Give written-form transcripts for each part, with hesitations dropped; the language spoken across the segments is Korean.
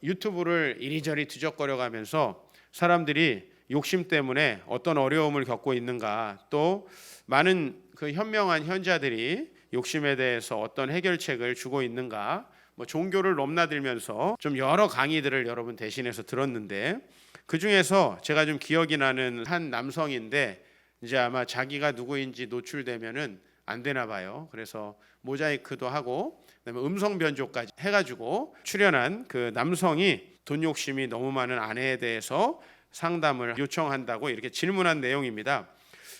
유튜브를 이리저리 뒤적거려 가면서 사람들이 욕심 때문에 어떤 어려움을 겪고 있는가, 또 많은 그 현명한 현자들이 욕심에 대해서 어떤 해결책을 주고 있는가, 뭐 종교를 넘나들면서 좀 여러 강의들을 여러분 대신해서 들었는데, 그 중에서 제가 좀 기억이 나는 한 남성인데, 이제 아마 자기가 누구인지 노출되면은 안 되나 봐요. 그래서 모자이크도 하고 그다음에 음성 변조까지 해가지고 출연한 그 남성이 돈 욕심이 너무 많은 아내에 대해서 상담을 요청한다고 이렇게 질문한 내용입니다.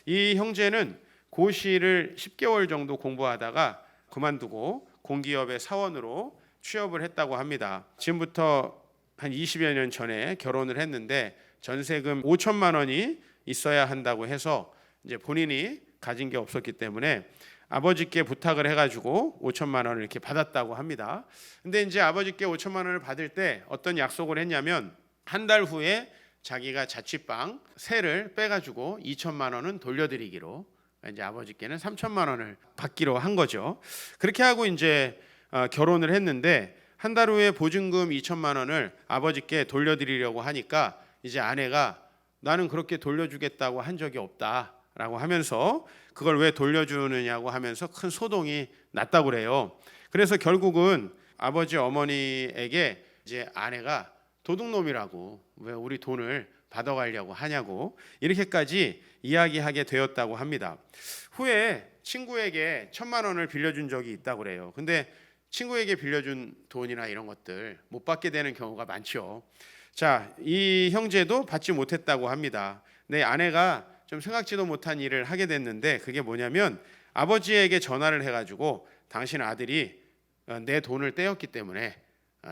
이 형제는 고시를 10개월 정도 공부하다가 그만두고 공기업의 사원으로 취업을 했다고 합니다. 지금부터 한 20여 년 전에 결혼을 했는데 전세금 5천만 원이 있어야 한다고 해서 이제 본인이 가진 게 없었기 때문에 아버지께 부탁을 해가지고 5천만 원을 이렇게 받았다고 합니다. 근데 이제 아버지께 5천만 원을 받을 때 어떤 약속을 했냐면 한 달 후에 자기가 자취방 세를 빼가지고 2천만 원은 돌려드리기로, 이제 아버지께는 3천만 원을 받기로 한 거죠. 그렇게 하고 이제 결혼을 했는데 한 달 후에 보증금 2천만 원을 아버지께 돌려드리려고 하니까 이제 아내가 나는 그렇게 돌려주겠다고 한 적이 없다라고 하면서 그걸 왜 돌려주느냐고 하면서 큰 소동이 났다고 그래요. 그래서 결국은 아버지 어머니에게 이제 아내가 도둑놈이라고, 왜 우리 돈을 받아가려고 하냐고 이렇게까지 이야기하게 되었다고 합니다. 후에 친구에게 1,000만 원을 빌려준 적이 있다고 그래요. 근데 친구에게 빌려준 돈이나 이런 것들 못 받게 되는 경우가 많죠. 자, 이 형제도 받지 못했다고 합니다. 내 아내가 좀 생각지도 못한 일을 하게 됐는데 그게 뭐냐면 아버지에게 전화를 해가지고 당신 아들이 내 돈을 떼었기 때문에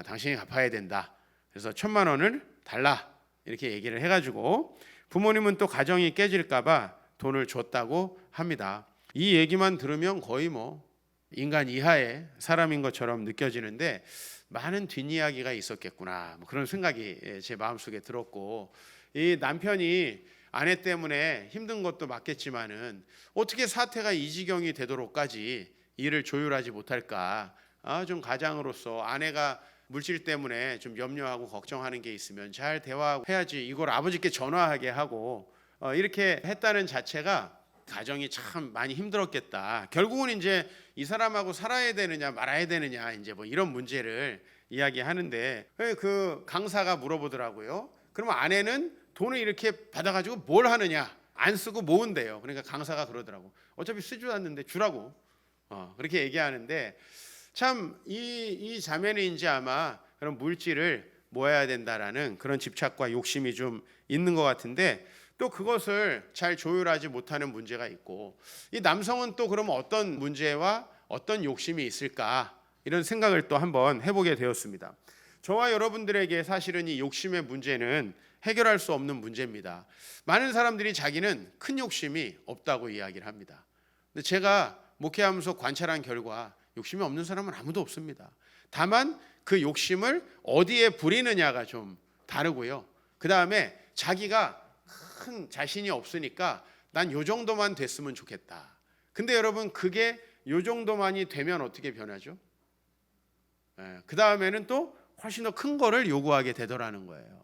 당신이 갚아야 된다. 그래서 1,000만 원을 달라 이렇게 얘기를 해가지고 부모님은 또 가정이 깨질까봐 돈을 줬다고 합니다. 이 얘기만 들으면 거의 뭐 인간 이하의 사람인 것처럼 느껴지는데 많은 뒷이야기가 있었겠구나, 뭐 그런 생각이 제 마음속에 들었고, 이 남편이 아내 때문에 힘든 것도 맞겠지만은 어떻게 사태가 이 지경이 되도록까지 일을 조율하지 못할까? 좀 가장으로서 아내가 물질 때문에 좀 염려하고 걱정하는 게 있으면 잘 대화하고 해야지, 이걸 아버지께 전화하게 하고 이렇게 했다는 자체가 가정이 참 많이 힘들었겠다. 결국은 이제 이 사람하고 살아야 되느냐 말아야 되느냐 이제 뭐 이런 문제를 이야기하는데, 그 강사가 물어보더라고요. 그러면 아내는 돈을 이렇게 받아가지고 뭘 하느냐? 안 쓰고 모은대요. 그러니까 강사가 그러더라고. 어차피 쓰지도 않는데 주라고. 그렇게 얘기하는데 참 이 자매는 이제 아마 그런 물질을 모아야 된다라는 그런 집착과 욕심이 좀 있는 것 같은데, 또 그것을 잘 조율하지 못하는 문제가 있고, 이 남성은 또 그러면 어떤 문제와 어떤 욕심이 있을까, 이런 생각을 또 한번 해보게 되었습니다. 저와 여러분들에게 사실은 이 욕심의 문제는 해결할 수 없는 문제입니다. 많은 사람들이 자기는 큰 욕심이 없다고 이야기를 합니다. 근데 제가 목회하면서 관찰한 결과 욕심이 없는 사람은 아무도 없습니다. 다만 그 욕심을 어디에 부리느냐가 좀 다르고요. 그 다음에 자기가 큰 자신이 없으니까 난 요 정도만 됐으면 좋겠다. 근데 여러분 그게 요 정도만이 되면 어떻게 변하죠? 그 다음에는 또 훨씬 더 큰 거를 요구하게 되더라는 거예요.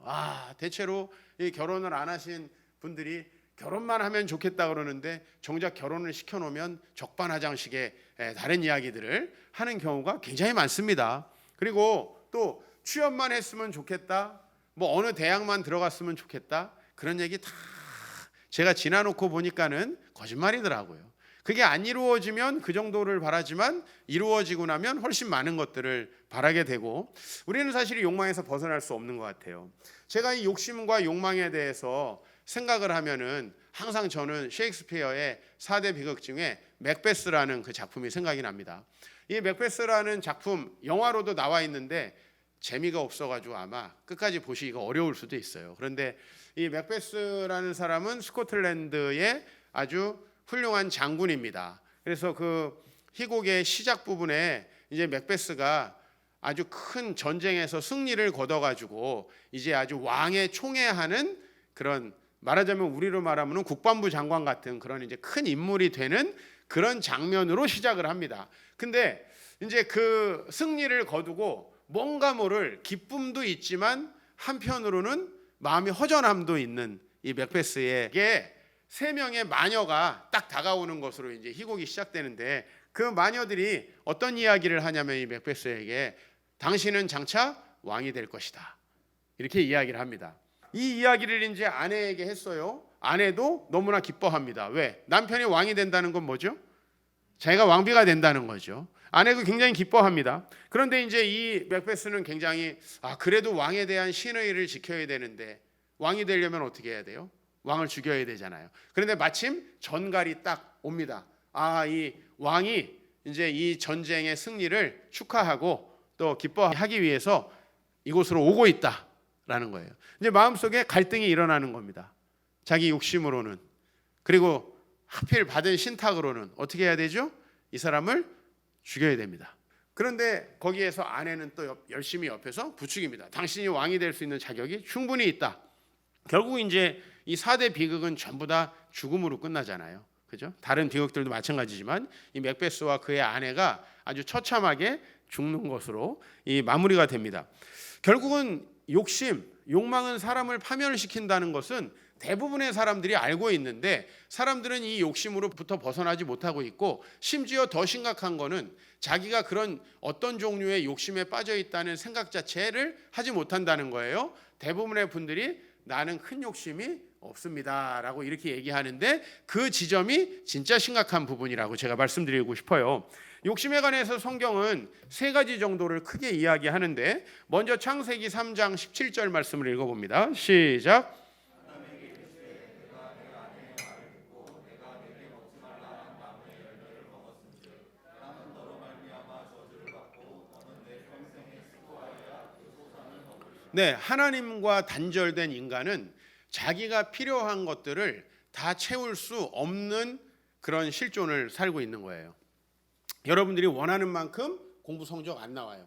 대체로 이 결혼을 안 하신 분들이 결혼만 하면 좋겠다 그러는데 정작 결혼을 시켜놓으면 적반하장식의 다른 이야기들을 하는 경우가 굉장히 많습니다. 그리고 또 취업만 했으면 좋겠다, 뭐 어느 대학만 들어갔으면 좋겠다, 그런 얘기 다 제가 지나놓고 보니까는 거짓말이더라고요. 그게 안 이루어지면 그 정도를 바라지만 이루어지고 나면 훨씬 많은 것들을 바라게 되고, 우리는 사실 욕망에서 벗어날 수 없는 것 같아요. 제가 이 욕심과 욕망에 대해서 생각을 하면은 항상 저는 셰익스피어의 4대 비극 중에 맥베스라는 그 작품이 생각이 납니다. 이 맥베스라는 작품 영화로도 나와 있는데 재미가 없어가지고 아마 끝까지 보시기가 어려울 수도 있어요. 그런데 이 맥베스라는 사람은 스코틀랜드의 아주 훌륭한 장군입니다. 그래서 그 희곡의 시작 부분에 이제 맥베스가 아주 큰 전쟁에서 승리를 거둬가지고 이제 아주 왕의 총애하는 그런, 말하자면 우리로 말하면 국방부 장관 같은 그런 이제 큰 인물이 되는 그런 장면으로 시작을 합니다. 근데 이제 그 승리를 거두고 뭔가 모를 기쁨도 있지만 한편으로는 마음이 허전함도 있는 이 맥베스에게 세 명의 마녀가 딱 다가오는 것으로 이제 희곡이 시작되는데, 그 마녀들이 어떤 이야기를 하냐면 이 맥베스에게 당신은 장차 왕이 될 것이다, 이렇게 이야기를 합니다. 이 이야기를 이제 아내에게 했어요. 아내도 너무나 기뻐합니다. 왜? 남편이 왕이 된다는 건 뭐죠? 자기가 왕비가 된다는 거죠. 아내도 굉장히 기뻐합니다. 그런데 이제 이 맥베스는 굉장히 그래도 왕에 대한 신의를 지켜야 되는데, 왕이 되려면 어떻게 해야 돼요? 왕을 죽여야 되잖아요. 그런데 마침 전갈이 딱 옵니다. 이 왕이 이제 이 전쟁의 승리를 축하하고 또 기뻐하기 위해서 이곳으로 오고 있다라는 거예요. 이제 마음속에 갈등이 일어나는 겁니다. 자기 욕심으로는, 그리고 하필 받은 신탁으로는 어떻게 해야 되죠? 이 사람을 죽여야 됩니다. 그런데 거기에서 아내는 또 열심히 옆에서 부추깁니다. 당신이 왕이 될 수 있는 자격이 충분히 있다. 결국 이제 이 4대 비극은 전부 다 죽음으로 끝나잖아요. 그죠? 다른 비극들도 마찬가지지만 이 맥베스와 그의 아내가 아주 처참하게 죽는 것으로 이 마무리가 됩니다. 결국은 욕망은 사람을 파멸시킨다는 것은 대부분의 사람들이 알고 있는데, 사람들은 이 욕심으로부터 벗어나지 못하고 있고, 심지어 더 심각한 거는 자기가 그런 어떤 종류의 욕심에 빠져 있다는 생각 자체를 하지 못한다는 거예요. 대부분의 분들이 나는 큰 욕심이 없습니다 라고 이렇게 얘기하는데, 그 지점이 진짜 심각한 부분이라고 제가 말씀드리고 싶어요. 욕심에 관해서 성경은 세 가지 정도를 크게 이야기하는데, 먼저 창세기 3장 17절 말씀을 읽어봅니다. 시작. 네, 하나님과 단절된 인간은 자기가 필요한 것들을 다 채울 수 없는 그런 실존을 살고 있는 거예요. 여러분들이 원하는 만큼 공부 성적 안 나와요.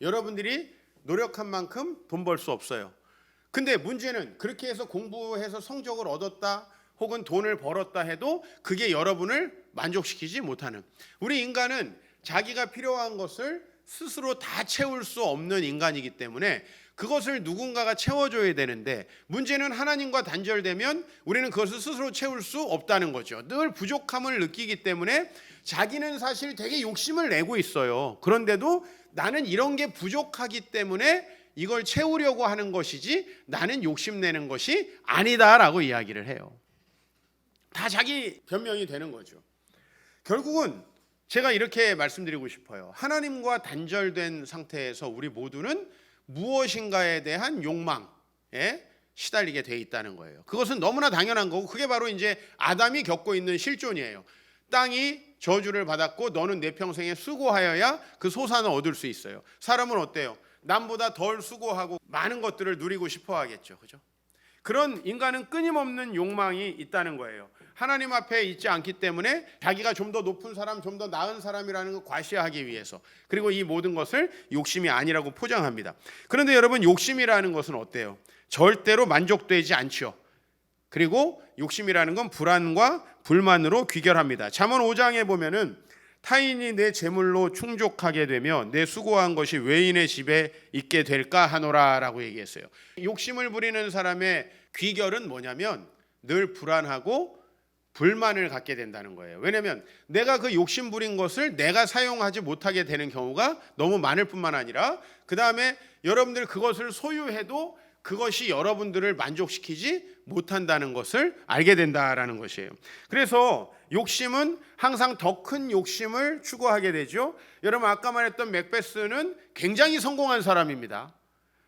여러분들이 노력한 만큼 돈 벌 수 없어요. 근데 문제는 그렇게 해서 공부해서 성적을 얻었다 혹은 돈을 벌었다 해도 그게 여러분을 만족시키지 못하는, 우리 인간은 자기가 필요한 것을 스스로 다 채울 수 없는 인간이기 때문에 그것을 누군가가 채워줘야 되는데, 문제는 하나님과 단절되면 우리는 그것을 스스로 채울 수 없다는 거죠. 늘 부족함을 느끼기 때문에 자기는 사실 되게 욕심을 내고 있어요. 그런데도 나는 이런 게 부족하기 때문에 이걸 채우려고 하는 것이지 나는 욕심내는 것이 아니다라고 이야기를 해요. 다 자기 변명이 되는 거죠. 결국은 제가 이렇게 말씀드리고 싶어요. 하나님과 단절된 상태에서 우리 모두는 무엇인가에 대한 욕망에 시달리게 돼 있다는 거예요. 그것은 너무나 당연한 거고, 그게 바로 이제 아담이 겪고 있는 실존이에요. 땅이 저주를 받았고 너는 내 평생에 수고하여야 그 소산을 얻을 수 있어요. 사람은 어때요? 남보다 덜 수고하고 많은 것들을 누리고 싶어 하겠죠. 그죠? 그런 인간은 끊임없는 욕망이 있다는 거예요. 하나님 앞에 있지 않기 때문에 자기가 좀 더 높은 사람, 좀 더 나은 사람이라는 걸 과시하기 위해서, 그리고 이 모든 것을 욕심이 아니라고 포장합니다. 그런데 여러분, 욕심이라는 것은 어때요? 절대로 만족되지 않죠. 그리고 욕심이라는 건 불안과 불만으로 귀결합니다. 잠언 5장에 보면은 타인이 내 재물로 충족하게 되며 내 수고한 것이 외인의 집에 있게 될까 하노라라고 얘기했어요. 욕심을 부리는 사람의 귀결은 뭐냐면 늘 불안하고 불만을 갖게 된다는 거예요. 왜냐하면 내가 그 욕심 부린 것을 내가 사용하지 못하게 되는 경우가 너무 많을 뿐만 아니라, 그 다음에 여러분들 그것을 소유해도 그것이 여러분들을 만족시키지 못한다는 것을 알게 된다라는 것이에요. 그래서 욕심은 항상 더 큰 욕심을 추구하게 되죠. 여러분, 아까 말했던 맥베스는 굉장히 성공한 사람입니다.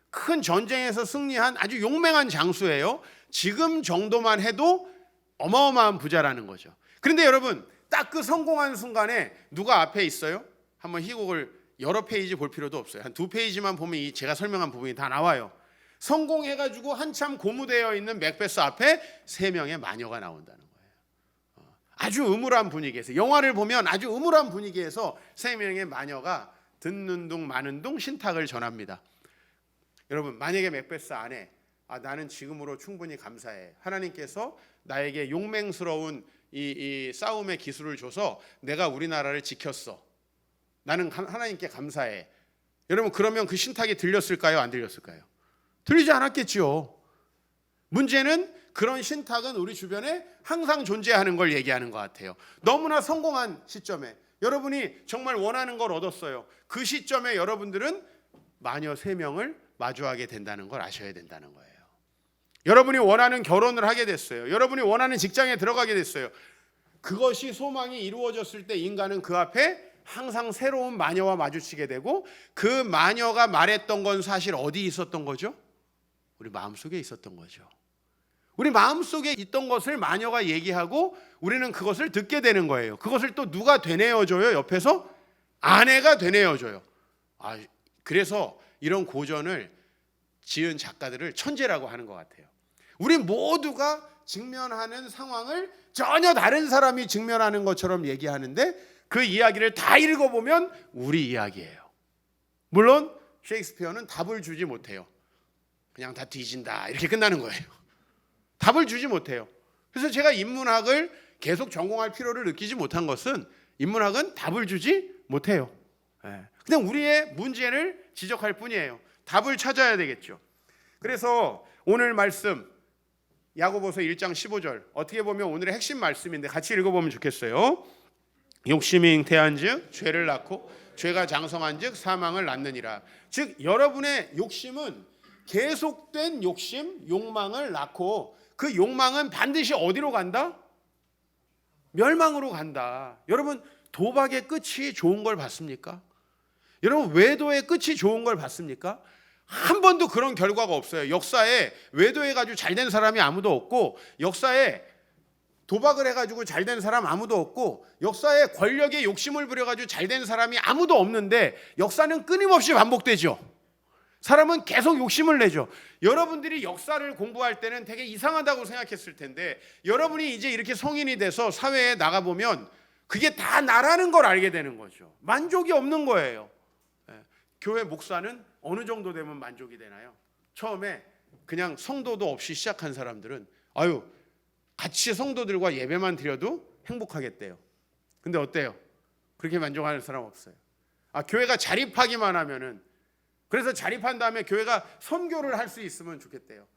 큰 전쟁에서 승리한 아주 용맹한 장수예요. 지금 정도만 해도 어마어마한 부자라는 거죠. 그런데 여러분, 딱 그 성공한 순간에 누가 앞에 있어요? 한번 희곡을 여러 페이지 볼 필요도 없어요. 한 2페이지만 보면 이 제가 설명한 부분이 다 나와요. 성공해가지고 한참 고무되어 있는 맥베스 앞에 3명의 마녀가 나온다는 거예요. 아주 음울한 분위기에서, 영화를 보면 아주 음울한 분위기에서 3명의 마녀가 듣는 둥 마는 둥 신탁을 전합니다. 여러분, 만약에 맥베스 안에 나는 지금으로 충분히 감사해, 하나님께서 나에게 용맹스러운 이 싸움의 기술을 줘서 내가 우리나라를 지켰어, 나는 하나님께 감사해, 여러분 그러면 그 신탁이 들렸을까요? 안 들렸을까요? 들리지 않았겠죠. 문제는 그런 신탁은 우리 주변에 항상 존재하는 걸 얘기하는 것 같아요. 너무나 성공한 시점에 여러분이 정말 원하는 걸 얻었어요. 그 시점에 여러분들은 마녀 3명을 마주하게 된다는 걸 아셔야 된다는 거예요. 여러분이 원하는 결혼을 하게 됐어요. 여러분이 원하는 직장에 들어가게 됐어요. 그것이 소망이 이루어졌을 때 인간은 그 앞에 항상 새로운 마녀와 마주치게 되고, 그 마녀가 말했던 건 사실 어디 있었던 거죠? 우리 마음속에 있었던 거죠. 우리 마음속에 있던 것을 마녀가 얘기하고 우리는 그것을 듣게 되는 거예요. 그것을 또 누가 되뇌어줘요? 옆에서 아내가 되뇌어줘요. 그래서 이런 고전을 지은 작가들을 천재라고 하는 것 같아요. 우리 모두가 직면하는 상황을 전혀 다른 사람이 직면하는 것처럼 얘기하는데 그 이야기를 다 읽어보면 우리 이야기예요. 물론 셰익스피어는 답을 주지 못해요. 그냥 다 뒤진다 이렇게 끝나는 거예요. 답을 주지 못해요. 그래서 제가 인문학을 계속 전공할 필요를 느끼지 못한 것은 인문학은 답을 주지 못해요. 그냥 우리의 문제를 지적할 뿐이에요. 답을 찾아야 되겠죠. 그래서 오늘 말씀 야고보서 1장 15절 어떻게 보면 오늘의 핵심 말씀인데 같이 읽어보면 좋겠어요. 욕심이 잉태한즉 죄를 낳고 죄가 장성한즉 사망을 낳느니라. 즉 여러분의 욕심은 계속된 욕심, 욕망을 낳고 그 욕망은 반드시 어디로 간다? 멸망으로 간다. 여러분 도박의 끝이 좋은 걸 봤습니까? 여러분 외도의 끝이 좋은 걸 봤습니까? 한 번도 그런 결과가 없어요. 역사에 외도해가지고 잘된 사람이 아무도 없고, 역사에 도박을 해가지고 잘된 사람 아무도 없고, 역사에 권력에 욕심을 부려가지고 잘된 사람이 아무도 없는데 역사는 끊임없이 반복되죠. 사람은 계속 욕심을 내죠. 여러분들이 역사를 공부할 때는 되게 이상하다고 생각했을 텐데 여러분이 이제 이렇게 성인이 돼서 사회에 나가보면 그게 다 나라는 걸 알게 되는 거죠. 만족이 없는 거예요. 교회 목사는 어느 정도 되면 만족이 되나요? 처음에 그냥 성도도 없이 시작한 사람들은 같이 성도들과 예배만 드려도 행복하겠대요. 근데 어때요? 그렇게 만족하는 사람 없어요. 교회가 자립하기만 하면은, 그래서 자립한 다음에 교회가 선교를 할 수 있으면 좋겠대요.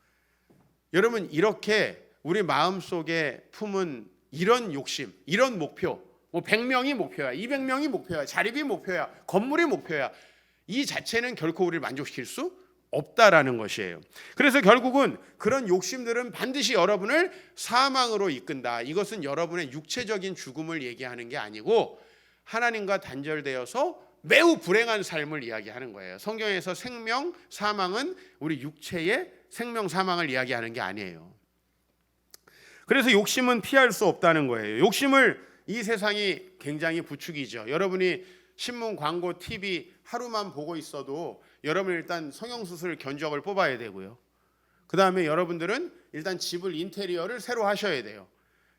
여러분 이렇게 우리 마음속에 품은 이런 욕심, 이런 목표, 100명이 목표야, 200명이 목표야, 자립이 목표야, 건물이 목표야, 이 자체는 결코 우리를 만족시킬 수 없다라는 것이에요. 그래서 결국은 그런 욕심들은 반드시 여러분을 사망으로 이끈다. 이것은 여러분의 육체적인 죽음을 얘기하는 게 아니고 하나님과 단절되어서 매우 불행한 삶을 이야기하는 거예요. 성경에서 생명, 사망은 우리 육체의 생명, 사망을 이야기하는 게 아니에요. 그래서 욕심은 피할 수 없다는 거예요. 욕심을, 이 세상이 굉장히 부추기죠. 여러분이 신문, 광고, TV 하루만 보고 있어도 여러분 일단 성형수술 견적을 뽑아야 되고요. 그 다음에 여러분들은 일단 집을 인테리어를 새로 하셔야 돼요.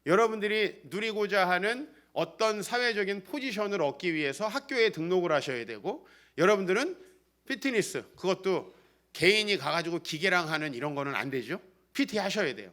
여러분들이 누리고자 하는 어떤 사회적인 포지션을 얻기 위해서 학교에 등록을 하셔야 되고, 여러분들은 피트니스, 그것도 개인이 가가지고 기계랑 하는 이런 거는 안 되죠. PT 하셔야 돼요.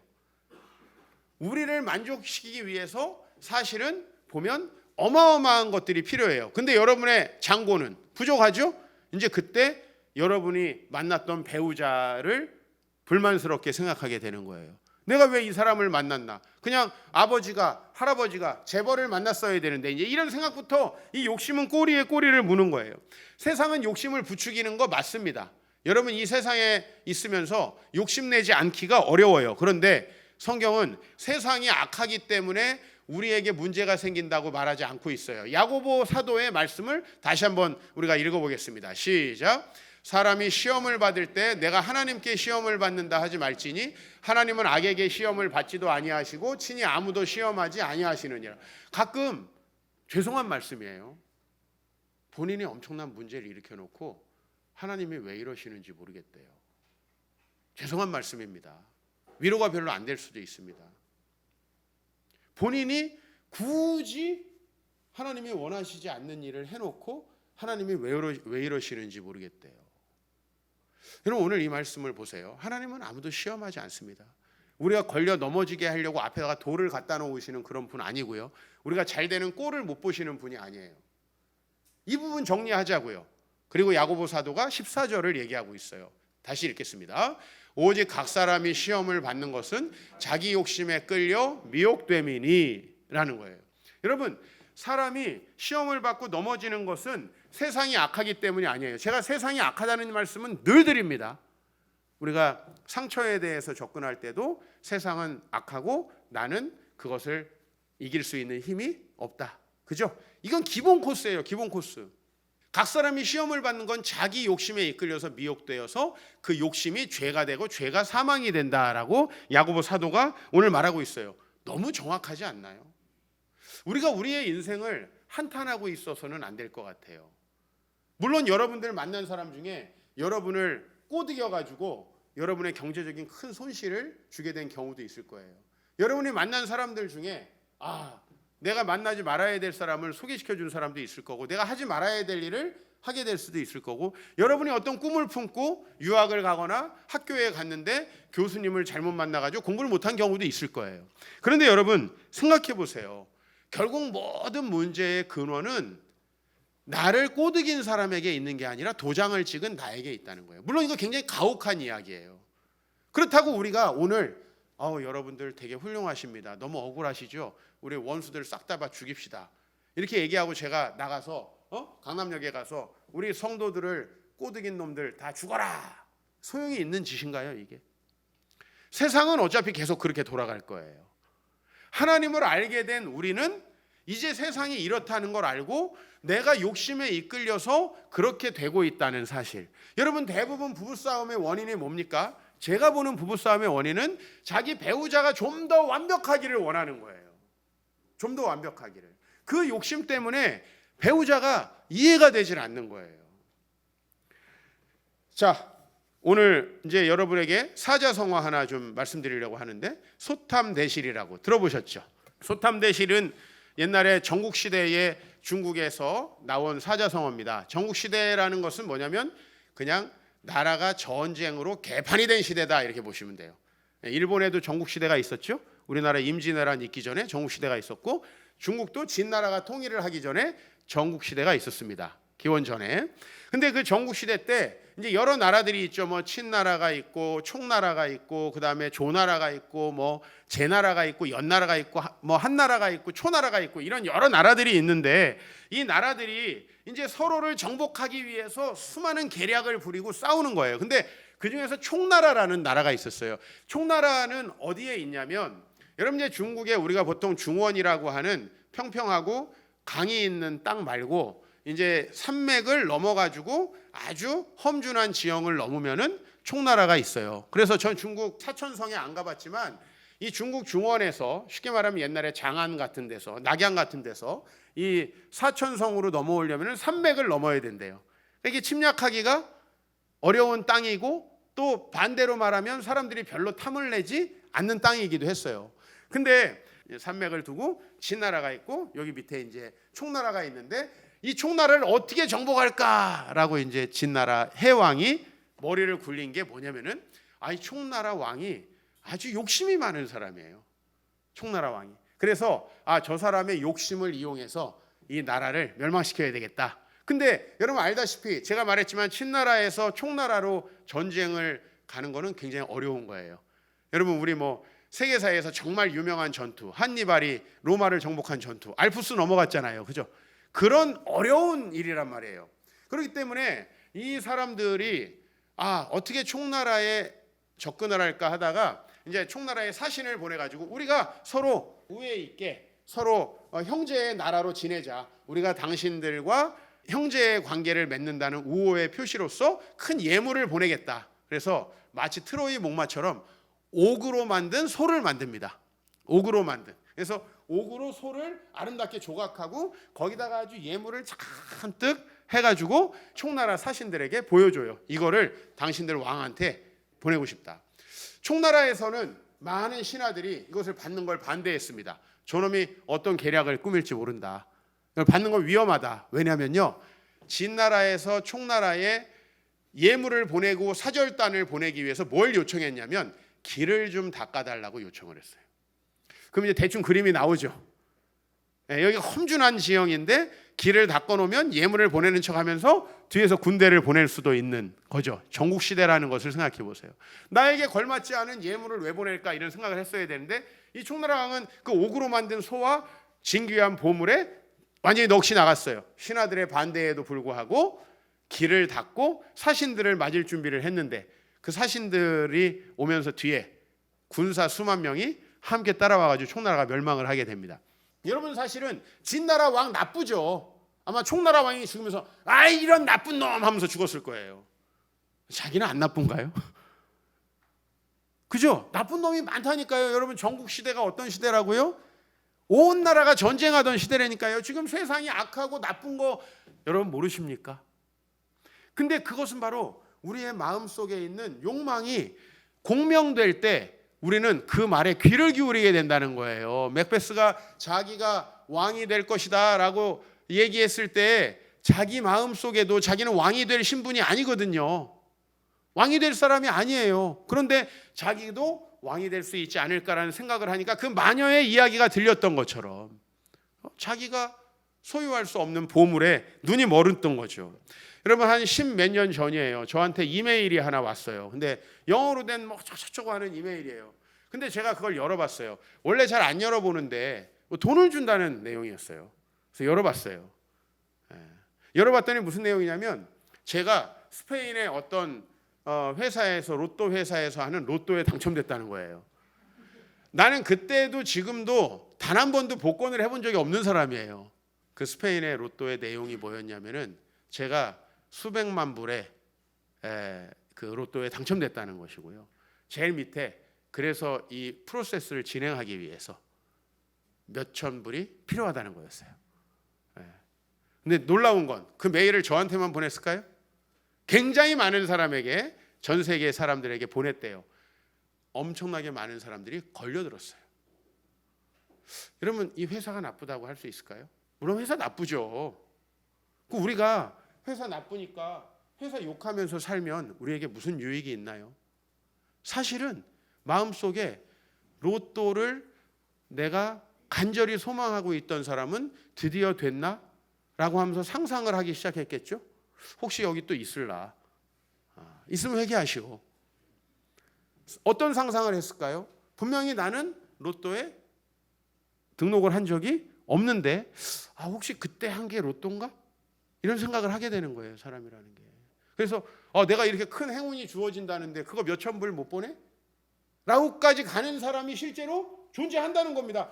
우리를 만족시키기 위해서 사실은 보면 어마어마한 것들이 필요해요. 근데 여러분의 잔고는 부족하죠? 이제 그때 여러분이 만났던 배우자를 불만스럽게 생각하게 되는 거예요. 내가 왜 이 사람을 만났나? 그냥 아버지가, 할아버지가 재벌을 만났어야 되는데, 이제 이런 생각부터 이 욕심은 꼬리에 꼬리를 무는 거예요. 세상은 욕심을 부추기는 거 맞습니다. 여러분 이 세상에 있으면서 욕심내지 않기가 어려워요. 그런데 성경은 세상이 악하기 때문에 우리에게 문제가 생긴다고 말하지 않고 있어요. 야고보 사도의 말씀을 다시 한번 우리가 읽어보겠습니다. 시작. 사람이 시험을 받을 때 내가 하나님께 시험을 받는다 하지 말지니 하나님은 악에게 시험을 받지도 아니하시고 친히 아무도 시험하지 아니하시느니라. 가끔 죄송한 말씀이에요. 본인이 엄청난 문제를 일으켜놓고 하나님이 왜 이러시는지 모르겠대요. 죄송한 말씀입니다. 위로가 별로 안 될 수도 있습니다. 본인이 굳이 하나님이 원하시지 않는 일을 해놓고 하나님이 왜 이러시는지 모르겠대요. 여러분 오늘 이 말씀을 보세요. 하나님은 아무도 시험하지 않습니다. 우리가 걸려 넘어지게 하려고 앞에다가 돌을 갖다 놓으시는 그런 분 아니고요. 우리가 잘 되는 꼴을 못 보시는 분이 아니에요. 이 부분 정리하자고요. 그리고 야고보 사도가 14절을 얘기하고 있어요. 다시 읽겠습니다. 오직 각 사람이 시험을 받는 것은 자기 욕심에 끌려 미혹됨이니 라는 거예요. 여러분, 사람이 시험을 받고 넘어지는 것은 세상이 악하기 때문이 아니에요. 제가 세상이 악하다는 말씀은 늘 드립니다. 우리가 상처에 대해서 접근할 때도 세상은 악하고 나는 그것을 이길 수 있는 힘이 없다. 그죠? 이건 기본 코스예요. 기본 코스. 각 사람이 시험을 받는 건 자기 욕심에 이끌려서 미혹되어서 그 욕심이 죄가 되고 죄가 사망이 된다라고 야고보 사도가 오늘 말하고 있어요. 너무 정확하지 않나요? 우리가 우리의 인생을 한탄하고 있어서는 안 될 것 같아요. 물론 여러분들 만난 사람 중에 여러분을 꼬드겨가지고 여러분의 경제적인 큰 손실을 주게 된 경우도 있을 거예요. 여러분이 만난 사람들 중에 내가 만나지 말아야 될 사람을 소개시켜 준 사람도 있을 거고, 내가 하지 말아야 될 일을 하게 될 수도 있을 거고, 여러분이 어떤 꿈을 품고 유학을 가거나 학교에 갔는데 교수님을 잘못 만나가지고 공부를 못한 경우도 있을 거예요. 그런데 여러분 생각해 보세요. 결국 모든 문제의 근원은 나를 꼬드긴 사람에게 있는 게 아니라 도장을 찍은 나에게 있다는 거예요. 물론 이거 굉장히 가혹한 이야기예요. 그렇다고 우리가 오늘 여러분들 되게 훌륭하십니다. 너무 억울하시죠? 우리 원수들 싹 다 죽입시다. 이렇게 얘기하고 제가 나가서 강남역에 가서 우리 성도들을 꼬드긴 놈들 다 죽어라. 소용이 있는 짓인가요, 이게? 세상은 어차피 계속 그렇게 돌아갈 거예요. 하나님을 알게 된 우리는 이제 세상이 이렇다는 걸 알고 내가 욕심에 이끌려서 그렇게 되고 있다는 사실. 여러분, 대부분 부부싸움의 원인이 뭡니까? 제가 보는 부부싸움의 원인은 자기 배우자가 좀 더 완벽하기를 원하는 거예요. 좀 더 완벽하기를. 그 욕심 때문에 배우자가 이해가 되질 않는 거예요. 자, 오늘 이제 여러분에게 사자성어 하나 좀 말씀드리려고 하는데, 소탐대실이라고 들어보셨죠? 소탐대실은 옛날에 전국시대에 중국에서 나온 사자성어입니다. 전국시대라는 것은 뭐냐면 그냥 나라가 전쟁으로 개판이 된 시대다, 이렇게 보시면 돼요. 일본에도 전국시대가 있었죠. 우리나라 임진왜란 있기 전에 전국시대가 있었고, 중국도 진나라가 통일을 하기 전에 전국시대가 있었습니다. 기원전에. 근데 그 전국시대 때 이제 여러 나라들이 있죠. 뭐 친나라가 있고 총나라가 있고 그다음에 조나라가 있고 뭐 제나라가 있고 연나라가 있고 뭐 한나라가 있고 초나라가 있고 이런 여러 나라들이 있는데, 이 나라들이 이제 서로를 정복하기 위해서 수많은 계략을 부리고 싸우는 거예요. 근데 그중에서 총나라라는 나라가 있었어요. 총나라는 어디에 있냐면, 여러분 이제 중국에 우리가 보통 중원이라고 하는 평평하고 강이 있는 땅 말고 이제 산맥을 넘어가지고 아주 험준한 지형을 넘으면은 총나라가 있어요. 그래서 전 중국 사천성에 안 가봤지만 이 중국 중원에서 쉽게 말하면 옛날에 장안 같은 데서 낙양 같은 데서 이 사천성으로 넘어오려면은 산맥을 넘어야 된대요. 이게 침략하기가 어려운 땅이고, 또 반대로 말하면 사람들이 별로 탐을 내지 않는 땅이기도 했어요. 근데 산맥을 두고 진나라가 있고 여기 밑에 이제 총나라가 있는데, 이 총나라를 어떻게 정복할까라고 이제 진나라 해왕이 머리를 굴린 게 뭐냐면은, 이 총나라 왕이 아주 욕심이 많은 사람이에요. 총나라 왕이. 그래서 저 사람의 욕심을 이용해서 이 나라를 멸망시켜야 되겠다. 근데 여러분 알다시피 제가 말했지만 친나라에서 총나라로 전쟁을 가는 거는 굉장히 어려운 거예요. 여러분 우리 뭐 세계사에서 정말 유명한 전투, 한니발이 로마를 정복한 전투, 알프스 넘어갔잖아요. 그죠? 그런 어려운 일이란 말이에요. 그렇기 때문에 이 사람들이 어떻게 총나라에 접근을 할까 하다가 이제 총나라에 사신을 보내가지고 우리가 서로 우애 있게 서로 형제의 나라로 지내자. 우리가 당신들과 형제의 관계를 맺는다는 우호의 표시로서 큰 예물을 보내겠다. 그래서 마치 트로이 목마처럼 옥으로 만든 소를 만듭니다. 옥으로 만든. 그래서 옥으로 소를 아름답게 조각하고 거기다가 아주 예물을 잔뜩 해가지고 총나라 사신들에게 보여줘요. 이거를 당신들 왕한테 보내고 싶다. 총나라에서는 많은 신하들이 이것을 받는 걸 반대했습니다. 저놈이 어떤 계략을 꾸밀지 모른다. 받는 건 위험하다. 왜냐면요, 진나라에서 총나라에 예물을 보내고 사절단을 보내기 위해서 뭘 요청했냐면 길을 좀 닦아달라고 요청을 했어요. 그럼 이제 대충 그림이 나오죠. 여기가 험준한 지형인데 길을 닦아놓으면 예물을 보내는 척하면서 뒤에서 군대를 보낼 수도 있는 거죠. 전국 시대라는 것을 생각해 보세요. 나에게 걸맞지 않은 예물을 왜 보낼까 이런 생각을 했어야 되는데 이 총나라 왕은 그 옥으로 만든 소와 진귀한 보물에 완전히 넋이 나갔어요. 신하들의 반대에도 불구하고 길을 닦고 사신들을 맞을 준비를 했는데 그 사신들이 오면서 뒤에 군사 수만 명이 함께 따라와가지고 총나라가 멸망을 하게 됩니다. 여러분 사실은 진나라 왕 나쁘죠. 아마 총나라 왕이 죽으면서 아이 이런 나쁜 놈 하면서 죽었을 거예요. 자기는 안 나쁜가요? 그죠? 나쁜 놈이 많다니까요. 여러분 전국 시대가 어떤 시대라고요? 온 나라가 전쟁하던 시대라니까요. 지금 세상이 악하고 나쁜 거 여러분 모르십니까? 근데 그것은 바로 우리의 마음속에 있는 욕망이 공명될 때 우리는 그 말에 귀를 기울이게 된다는 거예요. 맥베스가 자기가 왕이 될 것이다 라고 얘기했을 때 자기 마음속에도 자기는 왕이 될 신분이 아니거든요. 왕이 될 사람이 아니에요. 그런데 자기도 왕이 될 수 있지 않을까라는 생각을 하니까 그 마녀의 이야기가 들렸던 것처럼 자기가 소유할 수 없는 보물에 눈이 멀었던 거죠. 여러분 한 10몇 년 전이에요. 저한테 이메일이 하나 왔어요. 근데 영어로 된 뭐 저쩌고 하는 이메일이에요. 근데 제가 그걸 열어봤어요. 원래 잘 안 열어보는데 돈을 준다는 내용이었어요. 그래서 열어봤어요. 열어봤더니 무슨 내용이냐면 제가 스페인의 어떤 회사에서 로또 회사에서 하는 로또에 당첨됐다는 거예요. 나는 그때도 지금도 단 한 번도 복권을 해본 적이 없는 사람이에요. 그 스페인의 로또의 내용이 뭐였냐면은 제가 수백만 불의 그 로또에 당첨됐다는 것이고요. 제일 밑에 그래서 이 프로세스를 진행하기 위해서 몇천 불이 필요하다는 거였어요. 근데 놀라운 건 그 메일을 저한테만 보냈을까요? 굉장히 많은 사람에게 전 세계 사람들에게 보냈대요. 엄청나게 많은 사람들이 걸려들었어요. 여러분 이 회사가 나쁘다고 할 수 있을까요? 물론 회사 나쁘죠. 우리가 회사 나쁘니까 회사 욕하면서 살면 우리에게 무슨 유익이 있나요? 사실은 마음속에 로또를 내가 간절히 소망하고 있던 사람은 드디어 됐나? 라고 하면서 상상을 하기 시작했겠죠. 혹시 여기 또 있을라? 있으면 회개하시오. 어떤 상상을 했을까요? 분명히 나는 로또에 등록을 한 적이 없는데 혹시 그때 한 게 로또인가? 이런 생각을 하게 되는 거예요. 사람이라는 게. 그래서 내가 이렇게 큰 행운이 주어진다는데 그거 몇천 불 못 보내? 라고까지 가는 사람이 실제로 존재한다는 겁니다.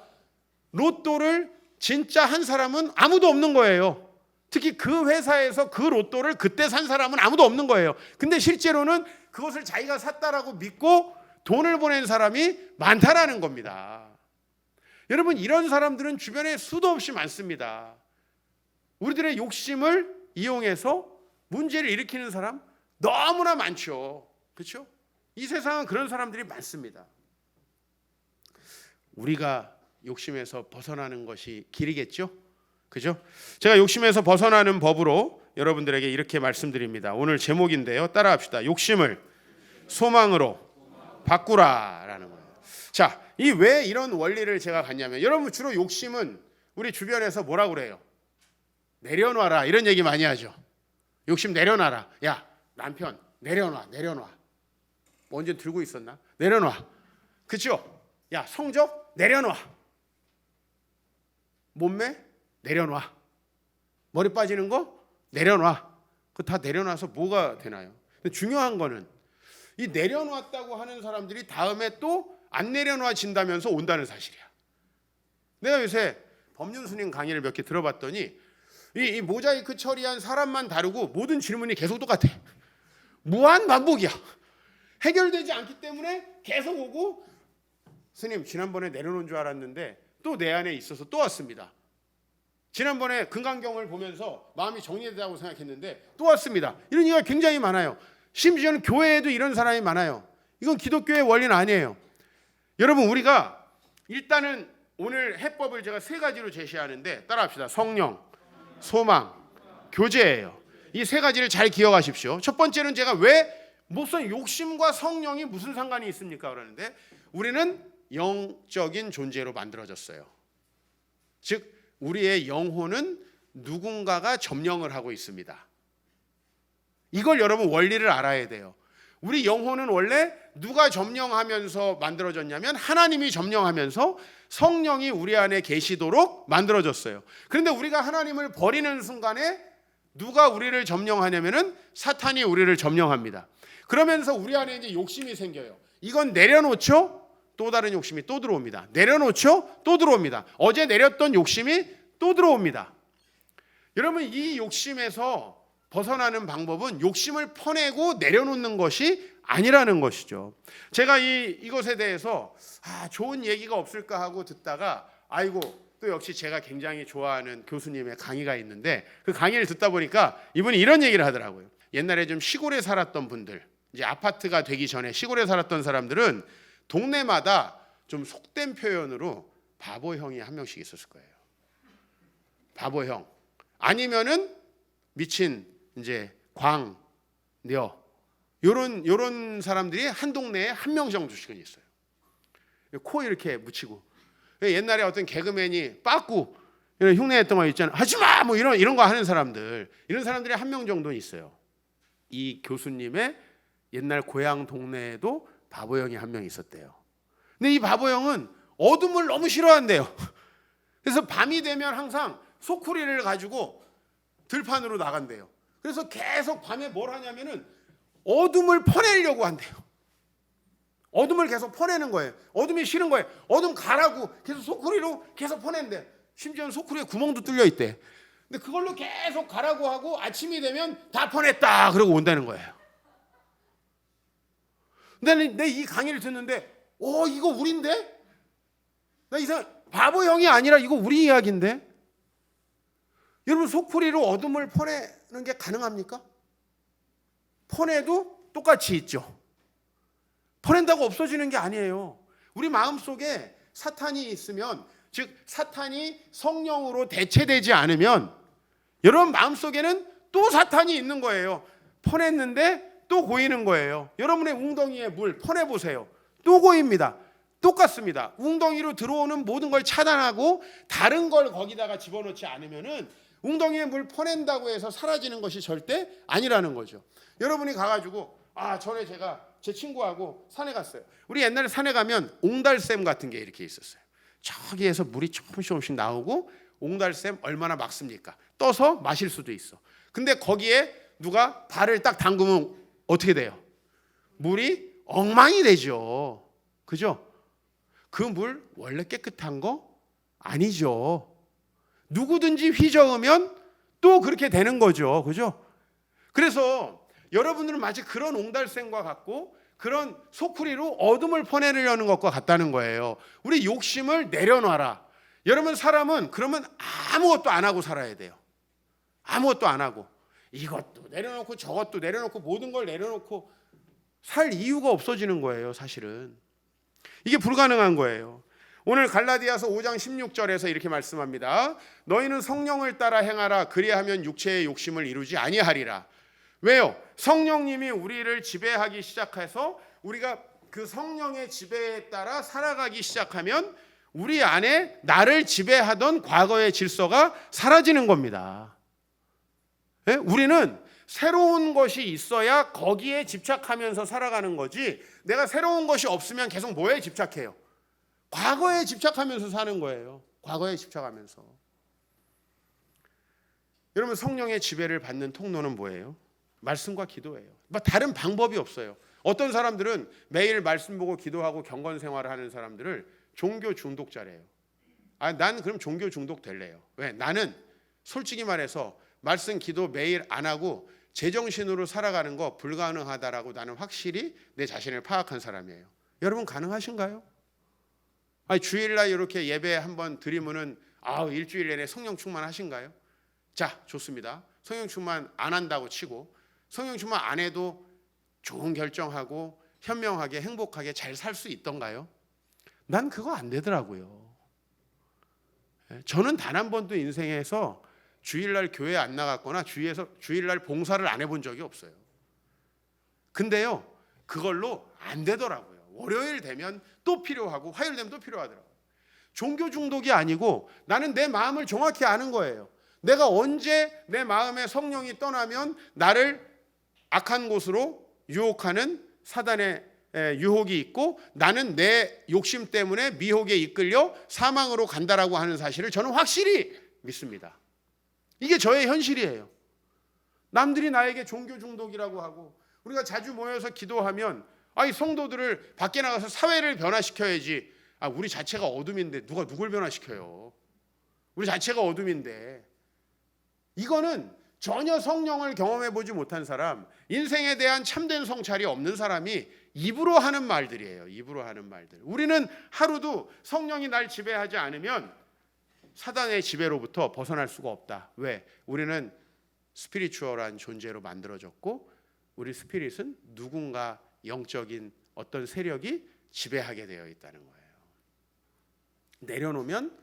로또를 진짜 한 사람은 아무도 없는 거예요. 특히 그 회사에서 그 로또를 그때 산 사람은 아무도 없는 거예요. 근데 실제로는 그것을 자기가 샀다라고 믿고 돈을 보낸 사람이 많다라는 겁니다. 여러분 이런 사람들은 주변에 수도 없이 많습니다. 우리들의 욕심을 이용해서 문제를 일으키는 사람 너무나 많죠. 그렇죠? 이 세상은 그런 사람들이 많습니다. 우리가 욕심에서 벗어나는 것이 길이겠죠? 그죠? 제가 욕심에서 벗어나는 법으로 여러분들에게 이렇게 말씀드립니다. 오늘 제목인데요. 따라합시다. 욕심을 소망으로 바꾸라라는 거예요. 자, 이 왜 이런 원리를 제가 갖냐면 여러분 주로 욕심은 우리 주변에서 뭐라고 그래요? 내려놔라 이런 얘기 많이 하죠. 욕심 내려놔라. 야 남편 내려놔. 언제 들고 있었나? 내려놔. 그렇죠? 야 성적 내려놔. 몸매 내려놔. 머리 빠지는 거 내려놔. 그거 다 내려놔서 뭐가 되나요? 근데 중요한 거는 이 내려놨다고 하는 사람들이 다음에 또 안 내려놔진다면서 온다는 사실이야. 내가 요새 법륜스님 강의를 몇 개 들어봤더니 이 모자이크 처리한 사람만 다르고 모든 질문이 계속 똑같아. 무한 반복이야. 해결되지 않기 때문에 계속 오고 스님 지난번에 내려놓은 줄 알았는데 또 내 안에 있어서 또 왔습니다. 지난번에 금강경을 보면서 마음이 정리되다고 생각했는데 또 왔습니다. 이런 이유가 굉장히 많아요. 심지어는 교회에도 이런 사람이 많아요. 이건 기독교의 원리는 아니에요. 여러분 우리가 일단은 오늘 해법을 제가 세 가지로 제시하는데 따라합시다. 성령, 소망, 교제예요. 이 세 가지를 잘 기억하십시오. 첫 번째는 제가 왜 무슨 욕심과 성령이 무슨 상관이 있습니까? 그러는데 우리는 영적인 존재로 만들어졌어요. 즉 우리의 영혼은 누군가가 점령을 하고 있습니다. 이걸 여러분 원리를 알아야 돼요. 우리 영혼은 원래 누가 점령하면서 만들어졌냐면 하나님이 점령하면서 성령이 우리 안에 계시도록 만들어졌어요. 그런데 우리가 하나님을 버리는 순간에 누가 우리를 점령하냐면은 사탄이 우리를 점령합니다. 그러면서 우리 안에 이제 욕심이 생겨요. 이건 내려놓죠? 또 다른 욕심이 또 들어옵니다. 내려놓죠? 또 들어옵니다. 어제 내렸던 욕심이 또 들어옵니다. 여러분, 이 욕심에서 벗어나는 방법은 욕심을 퍼내고 내려놓는 것이 아니라는 것이죠. 제가 이것에 대해서 좋은 얘기가 없을까 하고 듣다가 아이고, 또 역시 제가 굉장히 좋아하는 교수님의 강의가 있는데 그 강의를 듣다 보니까 이분이 이런 얘기를 하더라고요. 옛날에 좀 시골에 살았던 분들, 이제 아파트가 되기 전에 시골에 살았던 사람들은 동네마다 좀 속된 표현으로 바보형이 한 명씩 있었을 거예요. 바보형. 아니면은 미친 이제 광녀. 요런 사람들이 한 동네에 한 명 정도씩은 있어요. 코 이렇게 묻히고. 옛날에 어떤 개그맨이 빠꾸 이런 흉내냈던 거 있잖아요. 하지마 뭐 이런 거 하는 사람들, 이런 사람들이 한 명 정도는 있어요. 이 교수님의 옛날 고향 동네에도 바보형이 한 명 있었대요. 근데 이 바보형은 어둠을 너무 싫어한대요. 그래서 밤이 되면 항상 소쿠리를 가지고 들판으로 나간대요. 그래서 계속 밤에 뭘 하냐면은 어둠을 퍼내려고 한대요. 어둠을 계속 퍼내는 거예요. 어둠이 싫은 거예요. 어둠 가라고 계속 소쿠리로 계속 퍼낸대. 심지어는 소쿠리에 구멍도 뚫려 있대. 근데 그걸로 계속 가라고 하고 아침이 되면 다 퍼냈다 그러고 온다는 거예요. 근데 내 이 강의를 듣는데 이거 우린데? 나 이상 바보형이 아니라 이거 우리 이야기인데? 여러분, 소쿠리로 어둠을 퍼내는 게 가능합니까? 퍼내도 똑같이 있죠. 퍼낸다고 없어지는 게 아니에요. 우리 마음속에 사탄이 있으면, 즉 사탄이 성령으로 대체되지 않으면 여러분 마음속에는 또 사탄이 있는 거예요. 퍼냈는데 또 고이는 거예요. 여러분의 웅덩이에 물 퍼내보세요. 또 고입니다. 똑같습니다. 웅덩이로 들어오는 모든 걸 차단하고 다른 걸 거기다가 집어넣지 않으면은 웅덩이에 물 퍼낸다고 해서 사라지는 것이 절대 아니라는 거죠. 여러분이 가가지고 전에 제가 제 친구하고 산에 갔어요. 우리 옛날에 산에 가면 옹달샘 같은 게 이렇게 있었어요. 저기에서 물이 조금씩 나오고, 옹달샘 얼마나 막습니까? 떠서 마실 수도 있어. 근데 거기에 누가 발을 딱 담그면 어떻게 돼요? 물이 엉망이 되죠. 그죠? 그 물 원래 깨끗한 거 아니죠. 누구든지 휘저으면 또 그렇게 되는 거죠. 그죠? 그래서 여러분들은 마치 그런 옹달샘과 같고 그런 소쿠리로 어둠을 퍼내려는 것과 같다는 거예요. 우리 욕심을 내려놔라. 여러분, 사람은 그러면 아무것도 안 하고 살아야 돼요. 아무것도 안 하고 이것도 내려놓고 저것도 내려놓고 모든 걸 내려놓고 살 이유가 없어지는 거예요. 사실은 이게 불가능한 거예요. 오늘 갈라디아서 5장 16절에서 이렇게 말씀합니다. 너희는 성령을 따라 행하라. 그리하면 육체의 욕심을 이루지 아니하리라. 왜요? 성령님이 우리를 지배하기 시작해서 우리가 그 성령의 지배에 따라 살아가기 시작하면 우리 안에 나를 지배하던 과거의 질서가 사라지는 겁니다. 네? 우리는 새로운 것이 있어야 거기에 집착하면서 살아가는 거지, 내가 새로운 것이 없으면 계속 뭐에 집착해요? 과거에 집착하면서 사는 거예요. 과거에 집착하면서. 여러분, 성령의 지배를 받는 통로는 뭐예요? 말씀과 기도예요. 다른 방법이 없어요. 어떤 사람들은 매일 말씀 보고 기도하고 경건 생활을 하는 사람들을 종교 중독자래요. 난 그럼 종교 중독 될래요. 왜? 나는 솔직히 말해서 말씀 기도 매일 안 하고 제정신으로 살아가는 거 불가능하다라고 나는 확실히 내 자신을 파악한 사람이에요. 여러분, 가능하신가요? 주일날 이렇게 예배 한번 드리면은 일주일 내내 성령 충만하신가요? 자, 좋습니다. 성령 충만 안 한다고 치고 성령 충만 안 해도 좋은 결정하고 현명하게 행복하게 잘 살 수 있던가요? 난 그거 안 되더라고요. 저는 단 한 번도 인생에서 주일날 교회 안 나갔거나 주일날 봉사를 안 해본 적이 없어요. 근데요, 그걸로 안 되더라고요. 월요일 되면 또 필요하고 화요일 되면 또 필요하더라고요. 종교 중독이 아니고 나는 내 마음을 정확히 아는 거예요. 내가 언제 내 마음에 성령이 떠나면 나를 악한 곳으로 유혹하는 사단의 유혹이 있고 나는 내 욕심 때문에 미혹에 이끌려 사망으로 간다라고 하는 사실을 저는 확실히 믿습니다. 이게 저의 현실이에요. 남들이 나에게 종교 중독이라고 하고 우리가 자주 모여서 기도하면 이 성도들을 밖에 나가서 사회를 변화시켜야지. 우리 자체가 어둠인데 누가 누굴 변화시켜요? 우리 자체가 어둠인데. 이거는 전혀 성령을 경험해보지 못한 사람, 인생에 대한 참된 성찰이 없는 사람이 입으로 하는 말들이에요. 입으로 하는 말들. 우리는 하루도 성령이 날 지배하지 않으면 사단의 지배로부터 벗어날 수가 없다. 왜? 우리는 스피리추얼한 존재로 만들어졌고 우리 스피릿은 누군가 영적인 어떤 세력이 지배하게 되어 있다는 거예요. 내려놓으면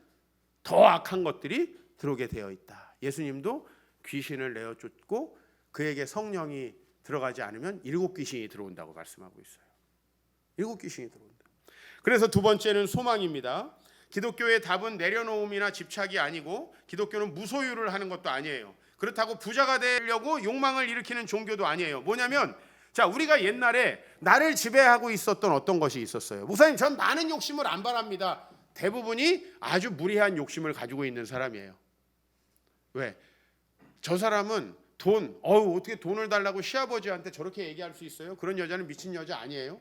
더 악한 것들이 들어오게 되어 있다. 예수님도 귀신을 내어 쫓고 그에게 성령이 들어가지 않으면 7 귀신이 들어온다고 말씀하고 있어요. 7 귀신이 들어온다. 그래서 두 번째는 소망입니다. 기독교의 답은 내려놓음이나 집착이 아니고 기독교는 무소유를 하는 것도 아니에요. 그렇다고 부자가 되려고 욕망을 일으키는 종교도 아니에요. 뭐냐면 우리가 옛날에 나를 지배하고 있었던 어떤 것이 있었어요. 목사님, 전 많은 욕심을 안 바랍니다. 대부분이 아주 무리한 욕심을 가지고 있는 사람이에요. 왜? 저 사람은 어떻게 돈을 달라고 시아버지한테 저렇게 얘기할 수 있어요? 그런 여자는 미친 여자 아니에요?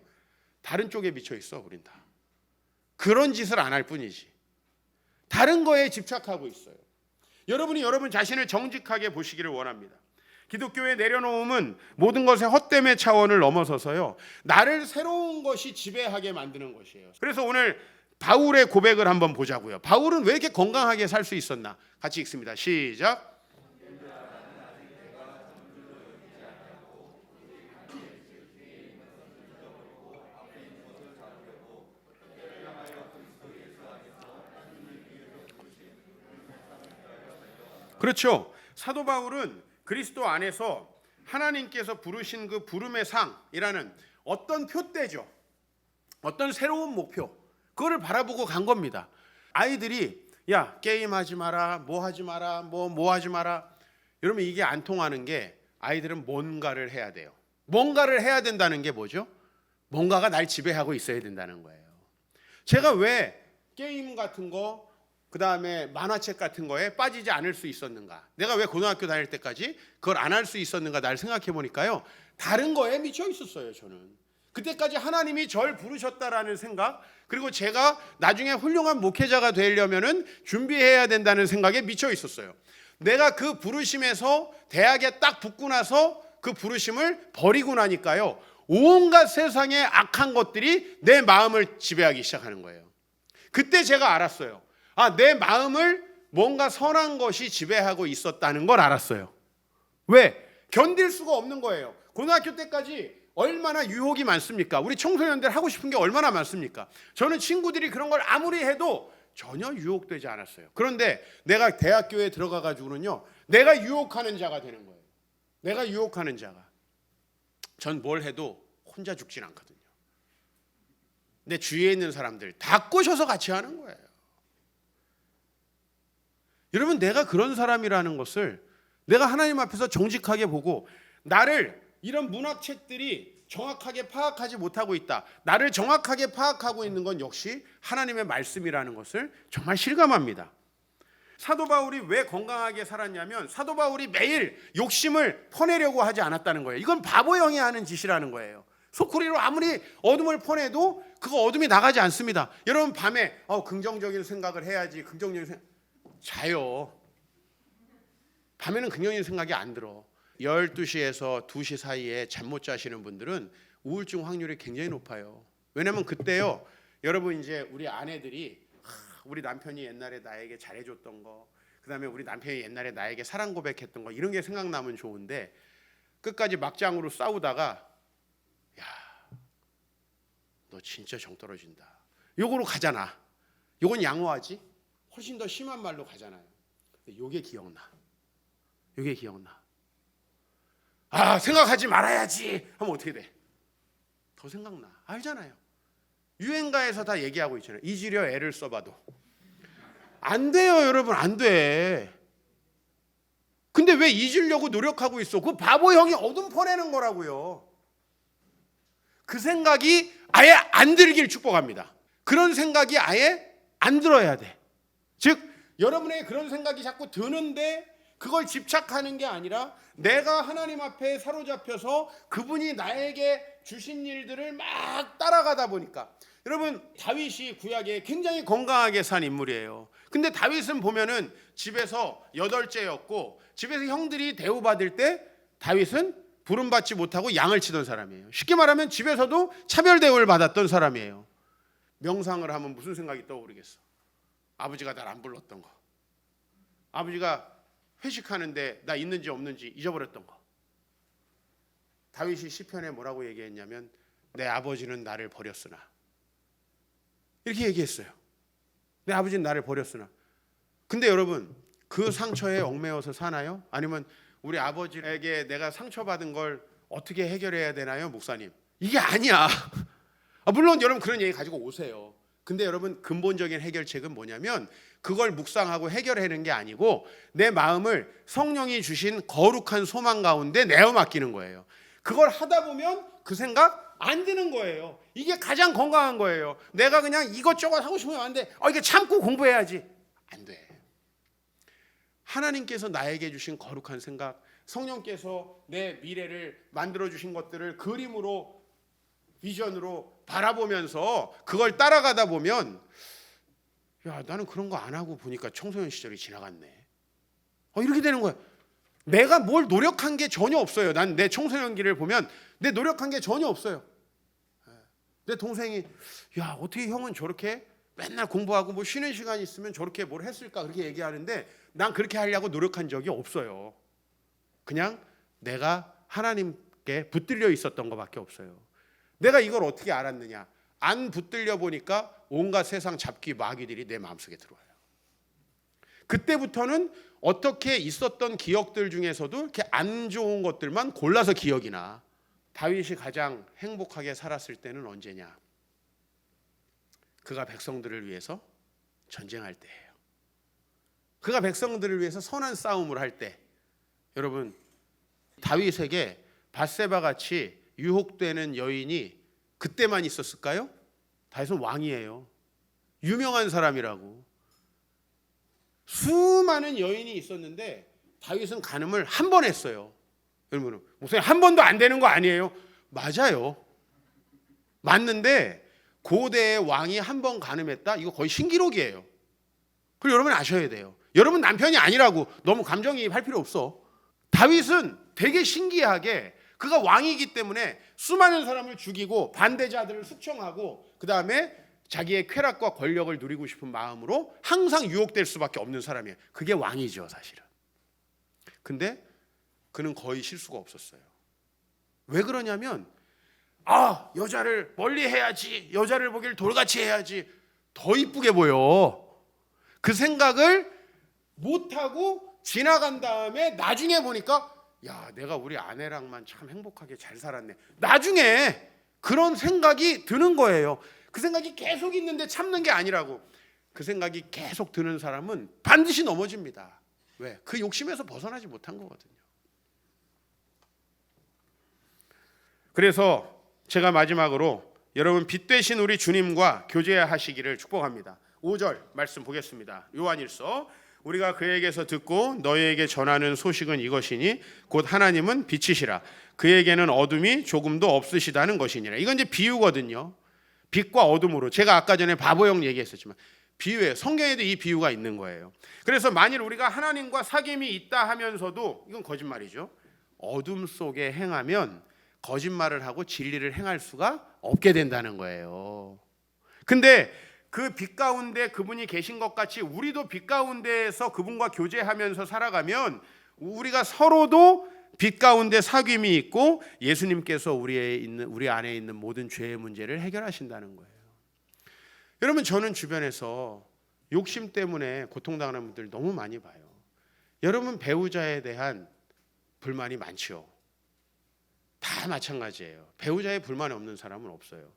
다른 쪽에 미쳐 있어. 우린 다 그런 짓을 안 할 뿐이지 다른 거에 집착하고 있어요. 여러분이 여러분 자신을 정직하게 보시기를 원합니다. 기독교의 내려놓음은 모든 것의 헛됨의 차원을 넘어서서요, 나를 새로운 것이 지배하게 만드는 것이에요. 그래서 오늘 바울의 고백을 한번 보자고요. 바울은 왜 이렇게 건강하게 살 수 있었나? 같이 읽습니다. 시작. 그렇죠. 사도 바울은 그리스도 안에서 하나님께서 부르신 그 부름의 상이라는 어떤 표대죠. 어떤 새로운 목표, 그거를 바라보고 간 겁니다. 아이들이 게임하지 마라, 뭐 하지 마라, 뭐 하지 마라. 여러분, 이게 안 통하는 게 아이들은 뭔가를 해야 돼요. 뭔가를 해야 된다는 게 뭐죠? 뭔가가 날 지배하고 있어야 된다는 거예요. 제가 왜 게임 같은 거, 그 다음에 만화책 같은 거에 빠지지 않을 수 있었는가? 내가 왜 고등학교 다닐 때까지 그걸 안 할 수 있었는가? 날 생각해 보니까요, 다른 거에 미쳐 있었어요. 저는 그때까지 하나님이 절 부르셨다라는 생각, 그리고 제가 나중에 훌륭한 목회자가 되려면은 준비해야 된다는 생각에 미쳐 있었어요. 내가 그 부르심에서 대학에 딱 붙고 나서 그 부르심을 버리고 나니까요, 온갖 세상의 악한 것들이 내 마음을 지배하기 시작하는 거예요. 그때 제가 알았어요. 내 마음을 뭔가 선한 것이 지배하고 있었다는 걸 알았어요. 왜? 견딜 수가 없는 거예요. 고등학교 때까지 얼마나 유혹이 많습니까? 우리 청소년들 하고 싶은 게 얼마나 많습니까? 저는 친구들이 그런 걸 아무리 해도 전혀 유혹되지 않았어요. 그런데 내가 대학교에 들어가 가지고는요, 내가 유혹하는 자가 되는 거예요. 내가 유혹하는 자가. 전 뭘 해도 혼자 죽진 않거든요. 내 주위에 있는 사람들 다 꼬셔서 같이 하는 거예요. 여러분, 내가 그런 사람이라는 것을 내가 하나님 앞에서 정직하게 보고, 나를 이런 문학책들이 정확하게 파악하지 못하고 있다, 나를 정확하게 파악하고 있는 건 역시 하나님의 말씀이라는 것을 정말 실감합니다. 사도 바울이 왜 건강하게 살았냐면, 사도 바울이 매일 욕심을 퍼내려고 하지 않았다는 거예요. 이건 바보형이 하는 짓이라는 거예요. 소쿠리로 아무리 어둠을 퍼내도 그거 어둠이 나가지 않습니다. 여러분, 밤에 긍정적인 생각을 해야지, 긍정적인 생각, 자요. 밤에는 긍정적인 생각이 안 들어. 12시에서 2시 사이에 잠 못 자시는 분들은 우울증 확률이 굉장히 높아요. 왜냐면 그때요, 여러분, 이제 우리 아내들이 우리 남편이 옛날에 나에게 잘해줬던 거, 그 다음에 우리 남편이 옛날에 나에게 사랑 고백했던 거, 이런 게 생각나면 좋은데, 끝까지 막장으로 싸우다가 너 진짜 정 떨어진다, 요거로 가잖아. 요건 양호하지? 훨씬 더 심한 말로 가잖아요. 근데 요게 기억나. 요게 기억나. 생각하지 말아야지 하면 어떻게 돼? 더 생각나. 알잖아요. 유행가에서 다 얘기하고 있잖아요. 잊으려 애를 써봐도 안 돼요. 여러분, 안 돼. 근데 왜 잊으려고 노력하고 있어? 그 바보 형이 어둠 퍼내는 거라고요. 그 생각이 아예 안 들길 축복합니다. 그런 생각이 아예 안 들어야 돼. 즉 여러분의 그런 생각이 자꾸 드는데 그걸 집착하는 게 아니라 내가 하나님 앞에 사로잡혀서 그분이 나에게 주신 일들을 막 따라가다 보니까, 여러분 다윗이 구약에 굉장히 건강하게 산 인물이에요. 근데 다윗은 보면은 집에서 8째였고 집에서 형들이 대우받을 때 다윗은 부름받지 못하고 양을 치던 사람이에요. 쉽게 말하면 집에서도 차별 대우를 받았던 사람이에요. 명상을 하면 무슨 생각이 떠오르겠어? 아버지가 날 안 불렀던 거, 아버지가 회식하는데 나 있는지 없는지 잊어버렸던 거. 다윗이 시편에 뭐라고 얘기했냐면 내 아버지는 나를 버렸으나, 이렇게 얘기했어요. 내 아버지는 나를 버렸으나. 근데 여러분 그 상처에 얽매여서 사나요? 아니면 우리 아버지에게 내가 상처받은 걸 어떻게 해결해야 되나요, 목사님? 이게 아니야. 물론 여러분 그런 얘기 가지고 오세요. 근데 여러분 근본적인 해결책은 뭐냐면 그걸 묵상하고 해결하는 게 아니고 내 마음을 성령이 주신 거룩한 소망 가운데 내어 맡기는 거예요. 그걸 하다 보면 그 생각 안 드는 거예요. 이게 가장 건강한 거예요. 내가 그냥 이것저것 하고 싶으면 안 돼. 이게 참고 공부해야지. 안 돼. 하나님께서 나에게 주신 거룩한 생각, 성령께서 내 미래를 만들어 주신 것들을 그림으로, 비전으로 바라보면서 그걸 따라가다 보면, 야, 나는 그런 거 안 하고 보니까 청소년 시절이 지나갔네. 이렇게 되는 거야. 내가 뭘 노력한 게 전혀 없어요. 난 내 청소년기를 보면 내 노력한 게 전혀 없어요. 내 동생이 야, 어떻게 형은 저렇게 맨날 공부하고 뭐 쉬는 시간 있으면 저렇게 뭘 했을까 그렇게 얘기하는데 난 그렇게 하려고 노력한 적이 없어요. 그냥 내가 하나님께 붙들려 있었던 것밖에 없어요. 내가 이걸 어떻게 알았느냐? 안 붙들려 보니까 온갖 세상 잡귀 마귀들이 내 마음속에 들어와요. 그때부터는 어떻게 있었던 기억들 중에서도 이렇게 안 좋은 것들만 골라서 기억이 나. 다윗이 가장 행복하게 살았을 때는 언제냐? 그가 백성들을 위해서 전쟁할 때예요. 그가 백성들을 위해서 선한 싸움을 할 때. 여러분 다윗에게 밧세바 같이 유혹되는 여인이 그때만 있었을까요? 다윗은 왕이에요. 유명한 사람이라고. 수많은 여인이 있었는데 다윗은 간음을 한 번 했어요. 여러분 목사님 한 번도 안 되는 거 아니에요? 맞아요. 맞는데 고대의 왕이 한 번 간음했다? 이거 거의 신기록이에요. 그리고 여러분 아셔야 돼요. 여러분 남편이 아니라고 너무 감정이입할 필요 없어. 다윗은 되게 신기하게 그가 왕이기 때문에 수많은 사람을 죽이고 반대자들을 숙청하고 그 다음에 자기의 쾌락과 권력을 누리고 싶은 마음으로 항상 유혹될 수밖에 없는 사람이에요. 그게 왕이죠 사실은. 근데 그는 거의 실수가 없었어요. 왜 그러냐면 여자를 멀리 해야지, 여자를 보길 돌같이 해야지 더 이쁘게 보여. 그 생각을 못하고 지나간 다음에 나중에 보니까 야, 내가 우리 아내랑만 참 행복하게 잘 살았네. 나중에 그런 생각이 드는 거예요. 그 생각이 계속 있는데 참는 게 아니라고. 그 생각이 계속 드는 사람은 반드시 넘어집니다. 왜? 그 욕심에서 벗어나지 못한 거거든요. 그래서 제가 마지막으로 여러분 빛 되신 우리 주님과 교제하시기를 축복합니다. 5절 말씀 보겠습니다. 요한일서 우리가 그에게서 듣고 너희에게 전하는 소식은 이것이니 곧 하나님은 빛이시라 그에게는 어둠이 조금도 없으시다는 것이니라. 이건 이제 비유거든요. 빛과 어둠으로. 제가 아까 전에 바보형 얘기했었지만 비유예요. 성경에도 이 비유가 있는 거예요. 그래서 만일 우리가 하나님과 사귐이 있다 하면서도 이건 거짓말이죠. 어둠 속에 행하면 거짓말을 하고 진리를 행할 수가 없게 된다는 거예요. 근데 그 빛 가운데 그분이 계신 것 같이 우리도 빛 가운데에서 그분과 교제하면서 살아가면 우리가 서로도 빛 가운데 사귐이 있고 예수님께서 우리 안에 있는 모든 죄의 문제를 해결하신다는 거예요. 여러분 저는 주변에서 욕심 때문에 고통당하는 분들 너무 많이 봐요. 여러분 배우자에 대한 불만이 많죠. 다 마찬가지예요. 배우자에 불만이 없는 사람은 없어요.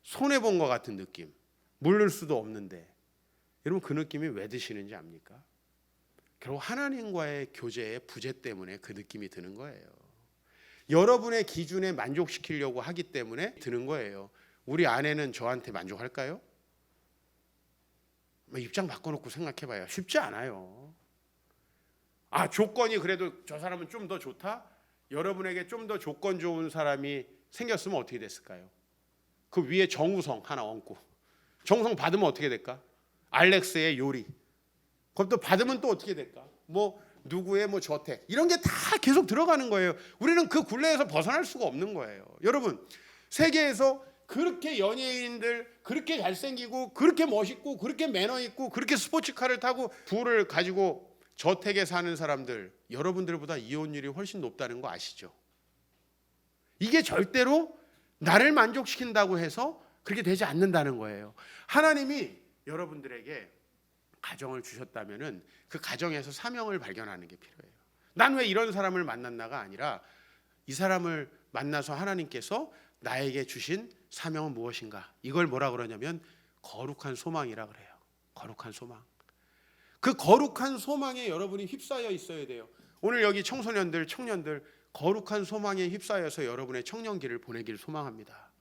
손해본 것 같은 느낌. 모를 수도 없는데 여러분 그 느낌이 왜 드시는지 압니까? 결국 하나님과의 교제의 부재 때문에 그 느낌이 드는 거예요. 여러분의 기준에 만족시키려고 하기 때문에 드는 거예요. 우리 아내는 저한테 만족할까요? 입장 바꿔놓고 생각해봐요. 쉽지 않아요. 조건이 그래도 저 사람은 좀 더 좋다? 여러분에게 좀 더 조건 좋은 사람이 생겼으면 어떻게 됐을까요? 그 위에 정우성 하나 얹고, 정우성 받으면 어떻게 될까? 알렉스의 요리. 그럼 또 받으면 또 어떻게 될까? 누구의 저택, 이런 게 다 계속 들어가는 거예요. 우리는 그 굴레에서 벗어날 수가 없는 거예요. 여러분, 세계에서 그렇게 연예인들, 그렇게 잘생기고, 그렇게 멋있고, 그렇게 매너 있고, 그렇게 스포츠카를 타고 부를 가지고 저택에 사는 사람들, 여러분들보다 이혼율이 훨씬 높다는 거 아시죠? 이게 절대로 나를 만족시킨다고 해서 그렇게 되지 않는다는 거예요. 하나님이 여러분들에게 가정을 주셨다면은 그 가정에서 사명을 발견하는 게 필요해요. 난 왜 이런 사람을 만났나가 아니라 이 사람을 만나서 하나님께서 나에게 주신 사명은 무엇인가? 이걸 뭐라 그러냐면 거룩한 소망이라 그래요. 거룩한 소망. 그 거룩한 소망에 여러분이 휩싸여 있어야 돼요. 오늘 여기 청소년들, 청년들 거룩한 소망에 휩싸여서 여러분의 청년기를 보내길 소망합니다.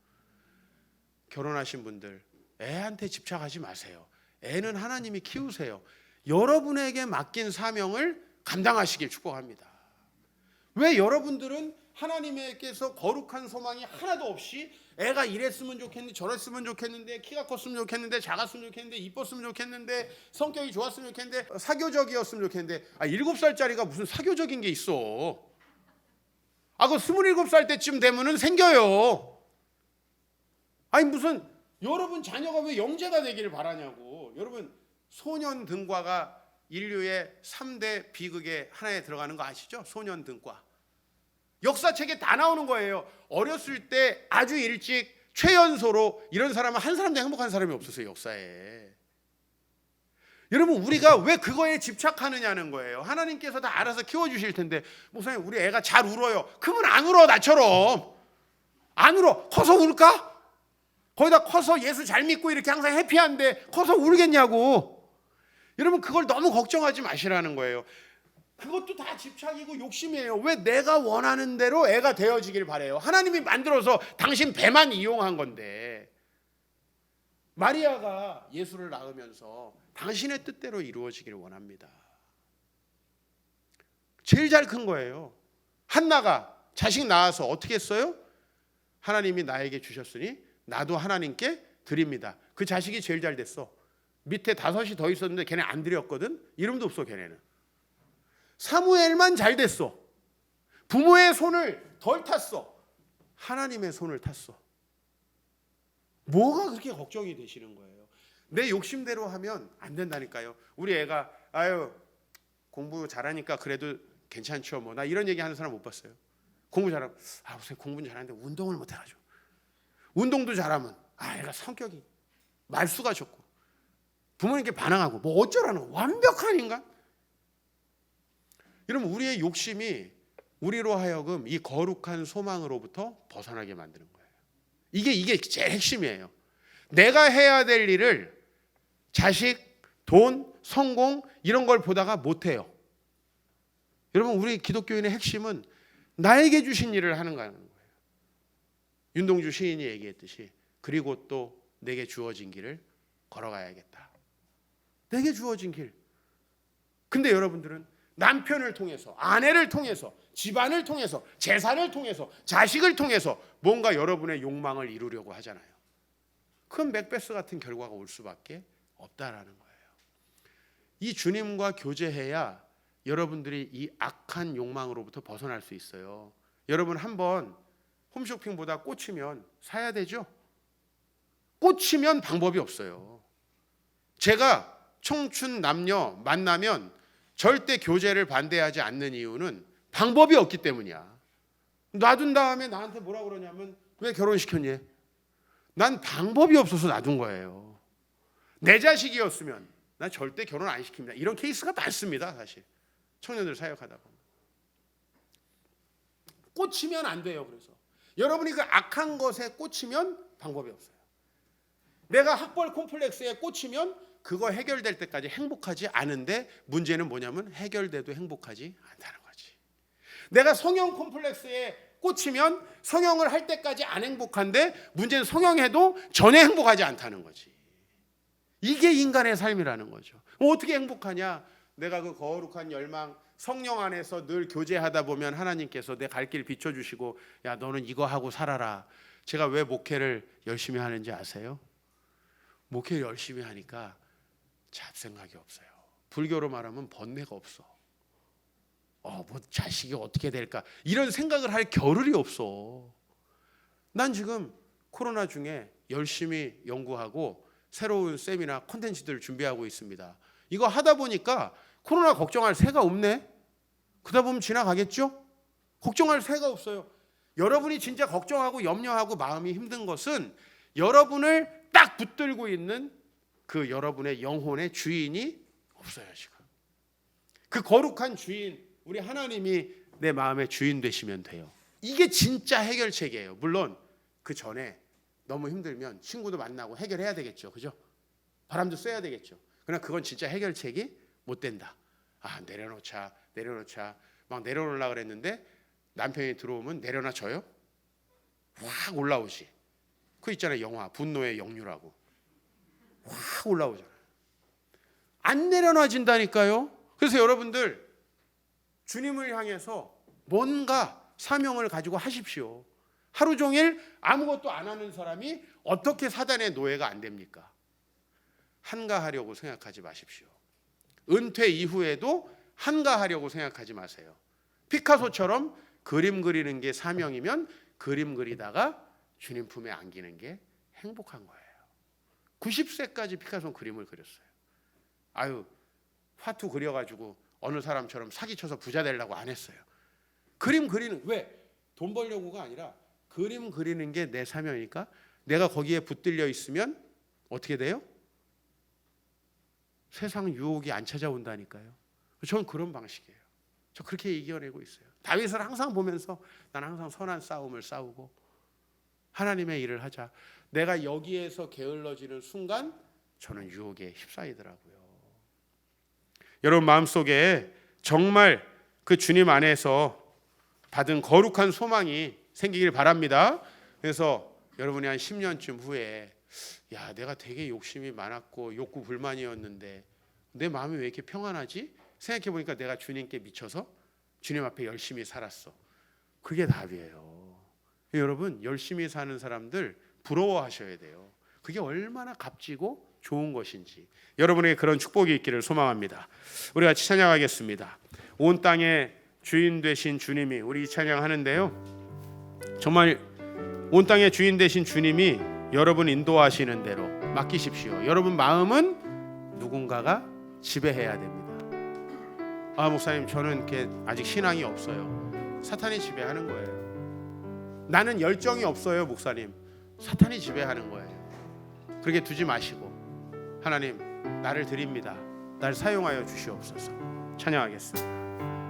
결혼하신 분들 애한테 집착하지 마세요. 애는 하나님이 키우세요. 여러분에게 맡긴 사명을 감당하시길 축복합니다. 왜 여러분들은 하나님께서 거룩한 소망이 하나도 없이 애가 이랬으면 좋겠는데 저랬으면 좋겠는데 키가 컸으면 좋겠는데 작았으면 좋겠는데 이뻤으면 좋겠는데 성격이 좋았으면 좋겠는데 사교적이었으면 좋겠는데 7살짜리가 무슨 사교적인 게 있어. 그 27살 때쯤 되면은 생겨요. 무슨 여러분 자녀가 왜 영재가 되기를 바라냐고. 여러분, 소년 등과가 인류의 3대 비극의 하나에 들어가는 거 아시죠? 소년 등과. 역사책에 다 나오는 거예요. 어렸을 때 아주 일찍 최연소로 이런 사람은 한 사람도 행복한 사람이 없었어요, 역사에. 여러분, 우리가 왜 그거에 집착하느냐는 거예요. 하나님께서 다 알아서 키워주실 텐데, 목사님 우리 애가 잘 울어요. 그러면 안 울어. 나처럼 안 울어. 커서 울까? 거기다 커서 예수 잘 믿고 이렇게 항상 해피한데 커서 울겠냐고. 여러분, 그걸 너무 걱정하지 마시라는 거예요. 그것도 다 집착이고 욕심이에요. 왜 내가 원하는 대로 애가 되어지길 바래요. 하나님이 만들어서 당신 배만 이용한 건데. 마리아가 예수를 낳으면서 당신의 뜻대로 이루어지길 원합니다. 제일 잘 큰 거예요. 한나가 자식 낳아서 어떻게 했어요? 하나님이 나에게 주셨으니 나도 하나님께 드립니다. 그 자식이 제일 잘 됐어. 밑에 5이 더 있었는데 걔네 안 드렸거든. 이름도 없어 걔네는. 사무엘만 잘 됐어. 부모의 손을 덜 탔어. 하나님의 손을 탔어. 뭐가 그렇게 걱정이 되시는 거예요? 내 욕심대로 하면 안 된다니까요. 우리 애가 공부 잘하니까 그래도 괜찮죠. 나 이런 얘기 하는 사람 못 봤어요. 공부 잘하면 선생님 공부는 잘하는데 운동을 못 해가지고. 운동도 잘하면 애가 성격이 말수가 좋고 부모님께 반항하고 어쩌라는 거야. 완벽한 인간. 여러분, 우리의 욕심이 우리로 하여금 이 거룩한 소망으로부터 벗어나게 만드는 거예요. 이게 제일 핵심이에요. 내가 해야 될 일을 자식, 돈, 성공 이런 걸 보다가 못해요. 여러분, 우리 기독교인의 핵심은 나에게 주신 일을 하는 거예요. 윤동주 시인이 얘기했듯이 그리고 또 내게 주어진 길을 걸어가야겠다. 내게 주어진 길. 근데 여러분들은 남편을 통해서, 아내를 통해서, 집안을 통해서, 재산을 통해서, 자식을 통해서 뭔가 여러분의 욕망을 이루려고 하잖아요. 그건 맥베스 같은 결과가 올 수밖에 없다라는 거예요. 이 주님과 교제해야 여러분들이 이 악한 욕망으로부터 벗어날 수 있어요. 여러분, 한번 홈쇼핑보다 꽂히면 사야 되죠? 꽂히면 방법이 없어요. 제가 청춘 남녀 만나면 절대 교제를 반대하지 않는 이유는 방법이 없기 때문이야. 놔둔 다음에 나한테 뭐라 그러냐면 왜 결혼시켰니? 난 방법이 없어서 놔둔 거예요. 내 자식이었으면 난 절대 결혼 안 시킵니다. 이런 케이스가 많습니다. 사실 청년들 사역하다 보면. 꽂히면 안 돼요. 그래서 여러분이 그 악한 것에 꽂히면 방법이 없어요. 내가 학벌 콤플렉스에 꽂히면 그거 해결될 때까지 행복하지 않은데 문제는 뭐냐면 해결돼도 행복하지 않다는 거지. 내가 성형 콤플렉스에 꽂히면 성형을 할 때까지 안 행복한데 문제는 성형해도 전혀 행복하지 않다는 거지. 이게 인간의 삶이라는 거죠. 어떻게 행복하냐? 내가 그 거룩한 열망 성령 안에서 늘 교제하다 보면 하나님께서 내 갈 길 비춰주시고 야 너는 이거 하고 살아라. 제가 왜 목회를 열심히 하는지 아세요? 목회 열심히 하니까 잡생각이 없어요. 불교로 말하면 번뇌가 없어. 뭐 자식이 어떻게 될까 이런 생각을 할 겨를이 없어. 난 지금 코로나 중에 열심히 연구하고 새로운 세미나 콘텐츠들을 준비하고 있습니다. 이거 하다 보니까 코로나 걱정할 새가 없네. 그러다 보면 지나가겠죠? 걱정할 새가 없어요. 여러분이 진짜 걱정하고 염려하고 마음이 힘든 것은 여러분을 딱 붙들고 있는 그 여러분의 영혼의 주인이 없어요. 지금 그 거룩한 주인 우리 하나님이 내 마음의 주인 되시면 돼요. 이게 진짜 해결책이에요. 물론 그 전에 너무 힘들면 친구도 만나고 해결해야 되겠죠. 그죠? 바람도 쐬야 되겠죠. 그러나 그건 진짜 해결책이 못 된다. 내려놓자 막 내려놓으려고 그랬는데 남편이 들어오면 내려놔줘요? 확 올라오지. 그 있잖아요. 영화 분노의 역류라고 확 올라오잖아요. 안 내려놔진다니까요. 그래서 여러분들 주님을 향해서 뭔가 사명을 가지고 하십시오. 하루 종일 아무것도 안 하는 사람이 어떻게 사단의 노예가 안 됩니까? 한가하려고 생각하지 마십시오. 은퇴 이후에도 한가하려고 생각하지 마세요. 피카소처럼 그림 그리는 게 사명이면 그림 그리다가 주님 품에 안기는 게 행복한 거예요. 90세까지 피카소는 그림을 그렸어요. 화투 그려가지고 어느 사람처럼 사기쳐서 부자 되려고 안 했어요. 그림 그리는 왜? 돈 벌려고가 아니라 그림 그리는 게 내 사명이니까 내가 거기에 붙들려 있으면 어떻게 돼요? 세상 유혹이 안 찾아온다니까요. 저는 그런 방식이에요. 저 그렇게 이겨내고 있어요. 다윗을 항상 보면서 난 항상 선한 싸움을 싸우고 하나님의 일을 하자. 내가 여기에서 게을러지는 순간 저는 유혹에 휩싸이더라고요. 여러분 마음속에 정말 그 주님 안에서 받은 거룩한 소망이 생기길 바랍니다. 그래서 여러분이 한 10년쯤 후에 내가 되게 욕심이 많았고 욕구 불만이었는데 내 마음이 왜 이렇게 평안하지? 생각해 보니까 내가 주님께 미쳐서 주님 앞에 열심히 살았어. 그게 답이에요. 여러분 열심히 사는 사람들 부러워하셔야 돼요. 그게 얼마나 값지고 좋은 것인지 여러분에게 그런 축복이 있기를 소망합니다. 우리 같이 찬양하겠습니다. 온 땅의 주인 되신 주님이 우리 이 찬양하는데요. 정말 온 땅의 주인 되신 주님이 여러분 인도하시는 대로 맡기십시오. 여러분 마음은 누군가가 지배해야 됩니다. 목사님 저는 이렇게 아직 신앙이 없어요. 사탄이 지배하는 거예요. 나는 열정이 없어요. 목사님 사탄이 지배하는 거예요. 그렇게 두지 마시고 하나님 나를 드립니다. 날 사용하여 주시옵소서. 찬양하겠습니다.